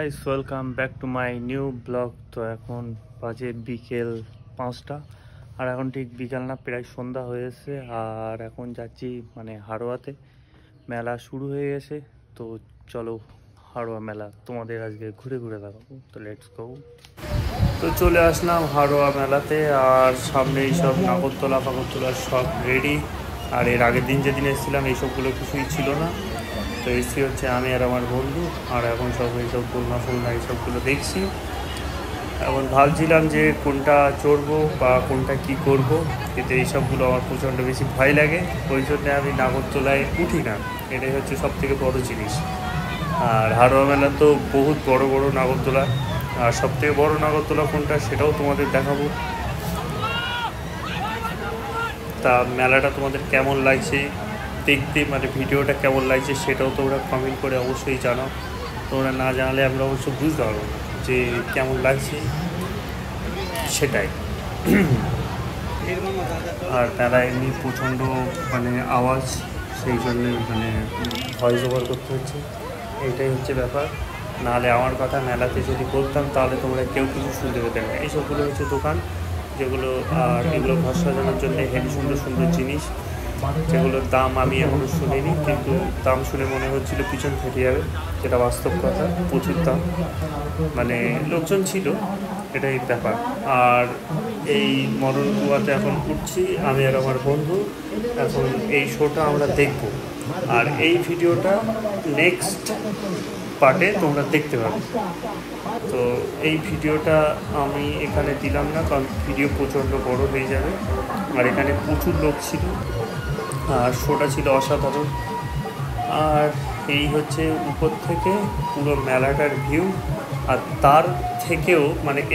Guys, welcome back to my new blog. তো এখন বাজে বিকেল 5টা, আর এখন ঠিক বিকাল না, প্রায় সন্ধ্যা হয়েছে। আর এখন যাচ্ছি হাড়োয়াতে। মেলা শুরু হয়ে গেছে, তো চলো হাড়োয়া মেলা তোমাদের আজকে ঘুরে ঘুরে দেখাবো। তো লেটস গো। তো চলে আসলাম হাড়োয়া মেলাতে, আর সামনে এইসব নাগরতলা ফাগরতলা সব রেডি। আর এর আগের দিন যেদিন এসেছিলাম এইসবগুলো কিছুই ছিল না। তো এসি হচ্ছে আমি আর আমার বন্ধু, আর এখন সব এইসব দোলনা ফোলনা এইসবগুলো দেখছি। এখন ভাবছিলাম যে কোনটা চড়বো বা কোনটা কি করব, কিন্তু এইসবগুলো আমার প্রচণ্ড বেশি ভয় লাগে। ওই জন্যে আমি নাগরতলায় উঠি না, এটাই হচ্ছে সব থেকে বড়ো জিনিস। আর হাড়োয়া মেলা তো বহুত বড় বড় নাগরতলা, আর সব থেকে বড়ো নাগরতলা কোনটা সেটাও তোমাদের দেখাবো। তা মেলাটা তোমাদের কেমন লাগছে দেখতে, ভিডিওটা কেমন লাগছে সেটাও তোমরা কমেন্ট করে অবশ্যই জানাও। তোমরা না জানালে আমরা অবশ্য বুঝতে পারবো না যে কেমন লাগছে সেটাই। আর তারা এমনি প্রচণ্ড আওয়াজ, সেই জন্যে ভয়েস ওভার করতে হচ্ছে, এইটাই হচ্ছে ব্যাপার। নাহলে আমার কথা মেলাতে যদি বলতাম তাহলে তোমরা কেউ কিছু শুনতে পেতে না। এইসবগুলো হচ্ছে দোকান যেগুলো, আর এগুলো ঘর সাজানোর জন্য হেভি সুন্দর সুন্দর জিনিস, যেগুলোর দাম আমি এখনও শুনিনি, কিন্তু দাম শুনে মনে হচ্ছিল পিছন ফেটে যাবে, যেটা বাস্তব কথা। প্রচুর দাম, লোকজন ছিল, এটাই ব্যাপার। আর এই মডার্ন গোয়াতে এখন উঠছি আমি আর আমার বন্ধু। এখন এই শোটা আমরা দেখব, আর এই ভিডিওটা নেক্সট পার্টে তোমরা দেখতে পাবে। তো এই ভিডিওটা আমি এখানে দিলাম না, কারণ ভিডিও প্রচণ্ড বড় হয়ে যাবে। আর এখানে প্রচুর লোক ছিল, আর শোটা ছিল অসাধারণ। আর এই হচ্ছে উপর থেকে পুরো মেলাটার ভিউ, আর তার থেকেও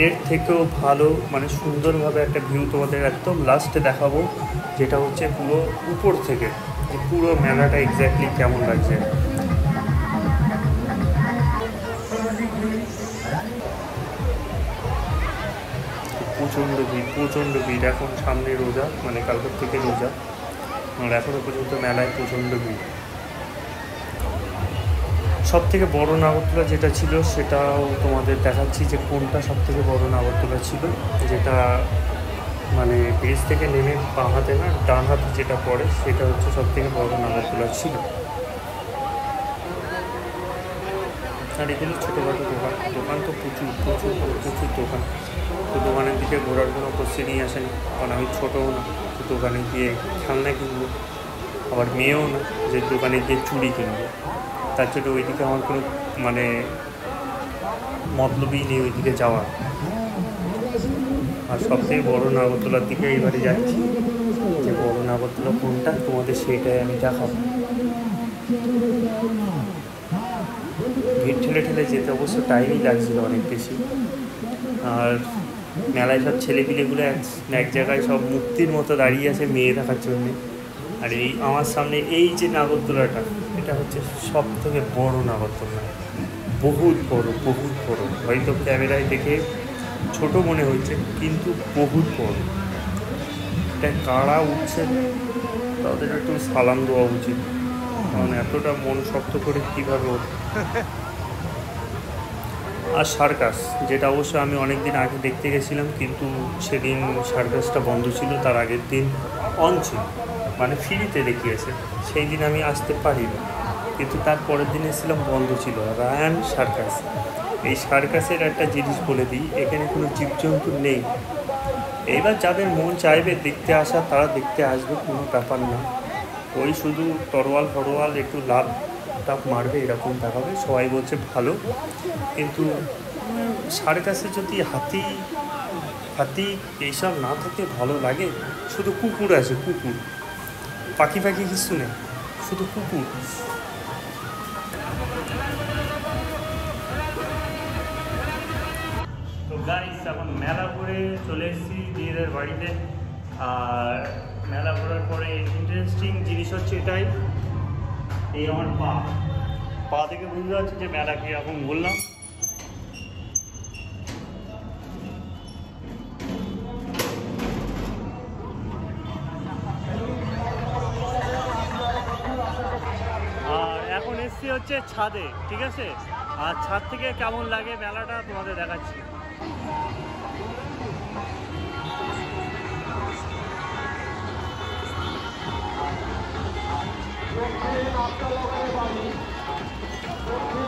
এর থেকেও ভালো সুন্দরভাবে একটা ভিউ তোমাদের একদম লাস্টে দেখাবো, যেটা হচ্ছে পুরো উপর থেকে পুরো মেলাটা এক্স্যাক্টলি কেমন লাগছে। প্রচণ্ড ভিড়। এখন সামনে রোজা, কালকের থেকে রোজা, আর এখনও পর্যন্ত মেলায় প্রচণ্ড ভিড়। সব থেকে বড়ো নাগরতলা যেটা ছিল সেটাও তোমাদের দেখাচ্ছি, যে কোনটা সব থেকে বড়ো নাগরতলা ছিল, যেটা ব্রিজ থেকে নেমে বাঁ হাতে না ডান হাতে যেটা পড়ে, সেটা হচ্ছে সব থেকে বড়ো নাগরতলা ছিল। আর এগুলো ছোটোখাটো দোকান তো প্রচুর দোকান। তো দোকানের দিকে ঘোরার কোনো কোশ্চেনই আসেনি, কারণ আমি ছোটোও না তো দোকানে গিয়ে খেলনা কিনবো, আবার মেয়েও না যে দোকানে গিয়ে চুড়ি কিনবো। তার জন্য ওইদিকে আমার কোনো মতলবই নেই ওইদিকে যাওয়ার। আর সবথেকে বড়ো নাগরতলার দিকে এবারে যাচ্ছি, যে বড়ো নাগরতলা কোনটা তোমাদের সেইটাই আমি দেখাবো। ভিড় ঠেলে যেতে অবশ্য টাইমই লাগছিল অনেক বেশি। আর মেলায় সব ছেলেপিলেগুলো এক জায়গায় সব মূর্তির মতো দাঁড়িয়ে আছে মেয়ে দেখার জন্যে। আর এই আমার সামনে এই যে নাগরদোলাটা, এটা হচ্ছে সব থেকে বড় নাগরদোলা, বহুত বড়। হয়তো ক্যামেরায় দেখে ছোট মনে হচ্ছে, কিন্তু বহুত বড়। এটা কারা উঠছে তাদের একটু সালাম দেওয়া উচিত, কারণ এতটা মন শক্ত করে কীভাবে ওঠে। আর সার্কাস, যেটা অবশ্য আমি অনেক দিন আগে দেখতে গেছিলাম, কিন্তু সেদিন সার্কাসটা বন্ধ ছিল, তার আগের দিন অন ছিল, ফ্রিতে দেখিয়েছে। সেই দিন আমি আসতে পারিনি, কিন্তু তার পরের দিন এসেছিলাম, বন্ধ ছিল। রায়ান সার্কাস, এই সার্কাসের একটা জিনিস বলে দিই, এখানে কোনো জীবজন্তু নেই। এইবার যাদের মন চাইবে দেখতে আসা তারা দেখতে আসবে, কোনো ব্যাপার না। ওই শুধু তরোয়াল একটু লাভ টাপ মারবে, এরকম দেখাবে। সবাই বলছে ভালো, কিন্তু সার্কাসে যদি হাতি এইসব না থাকে ভালো লাগে। শুধু কুকুর আছে, কুকুর, পাখি কিছু নেই, শুধু কুকুর। তো গাইস, এখন মেলা ঘুরে চলে এসেছি নিজেদের বাড়িতে। আর মেলা ঘোরার পরে ইন্টারেস্টিং জিনিস হচ্ছে এটাই, এই আমার পা থেকে বুঝতে পারছি যে মেলা কীরকম বললাম। আর এখন এসছি হচ্ছে ছাদে, ঠিক আছে। আর ছাদ থেকে কেমন লাগে মেলাটা তোমাদের দেখাচ্ছি। দক্ষিণ